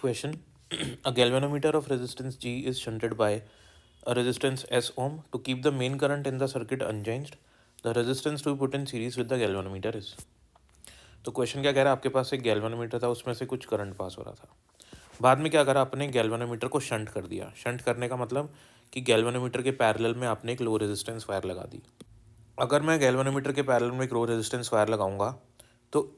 Question. A galvanometer of resistance G is shunted by a resistance S ohm to keep the main current in the circuit unchanged. The resistance to be put in series with the galvanometer is. तो question क्या कह रहा है, आपके पास एक galvanometer था, उसमें से कुछ करंट पास हो रहा था। बाद में क्या करा आपने, गैल्वेनोमीटर को शंट कर दिया। शंट करने का मतलब कि गैल्वेनोमीटर के पैरेलल में आपने एक लो रेजिस्टेंस वायर लगा दी। अगर मैं गैल्वेनोमीटर के पैरेलल में एक लो रेजिस्टेंस वायर लगाऊंगा तो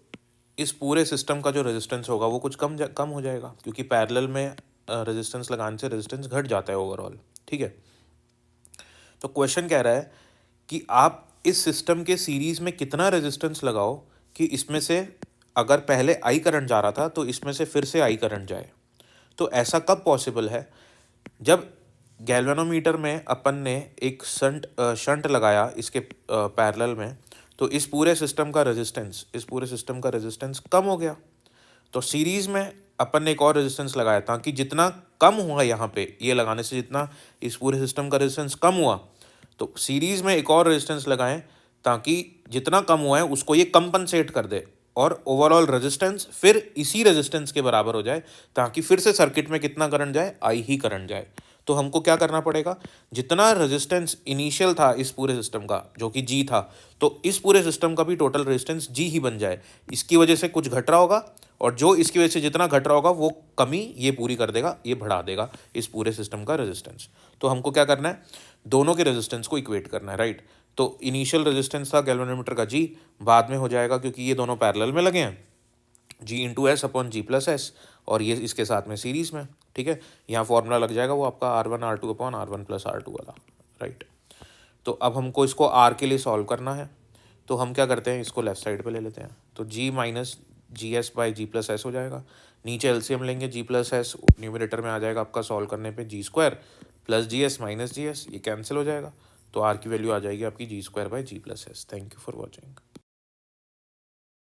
इस पूरे सिस्टम का जो रेजिस्टेंस होगा वो कुछ कम हो जाएगा, क्योंकि पैरेलल में रेजिस्टेंस लगाने से रेजिस्टेंस घट जाता है ओवरऑल। ठीक है, तो क्वेश्चन कह रहा है कि आप इस सिस्टम के सीरीज में कितना रेजिस्टेंस लगाओ कि इसमें से अगर पहले आई करंट जा रहा था तो इसमें से फिर से आई करंट जाए। तो ऐसा कब पॉसिबल है, जब गैल्वेनोमीटर में अपन ने एक शंट लगाया इसके पैरेलल में, तो इस पूरे सिस्टम का रेजिस्टेंस कम हो गया। तो सीरीज में अपन ने एक और रेजिस्टेंस लगाया ताकि जितना कम हुआ यहाँ पे ये लगाने से, जितना इस पूरे सिस्टम का रेजिस्टेंस कम हुआ, तो सीरीज में एक और रेजिस्टेंस लगाएं ताकि जितना कम हुआ है उसको ये कंपनसेट कर दे और ओवरऑल रेजिस्टेंस फिर इसी रेजिस्टेंस के बराबर हो जाए, ताकि फिर से सर्किट में कितना करंट जाए, आई ही करंट जाए। तो हमको क्या करना पड़ेगा, जितना रेजिस्टेंस इनिशियल था इस पूरे सिस्टम का जो कि जी था, तो इस पूरे सिस्टम का भी टोटल रेजिस्टेंस जी ही बन जाए। इसकी वजह से कुछ घट रहा होगा और जो इसकी वजह से जितना घट रहा होगा वो कमी ये पूरी कर देगा, ये बढ़ा देगा इस पूरे सिस्टम का रेजिस्टेंस। तो हमको क्या करना है, दोनों के रेजिस्टेंस को इक्वेट करना है, राइट। तो इनिशियल रेजिस्टेंस था गैल्वेनोमीटर का जी, बाद में हो जाएगा क्योंकि ये दोनों पैरेलल में लगे हैं, जी इंटू एस अपॉन जी प्लस एस, और ये इसके साथ में सीरीज में। ठीक है, यहाँ फॉर्मूला लग जाएगा वो आपका R1 R2 upon R1 plus R2 वाला, राइट। तो अब हमको इसको R के लिए सॉल्व करना है, तो हम क्या करते हैं, इसको लेफ्ट साइड पे ले लेते हैं। तो G minus ji S by ji plus S हो जाएगा। नीचे एलसीएम लेंगे, जी प्लस एस न्यूमरेटर में आ जाएगा आपका, सॉल्व करने पे g square plus g s minus जी एस, ये कैंसिल हो जाएगा। तो आर की वैल्यू आ जाएगी आपकी g square by ji plus s. Thank you for watching.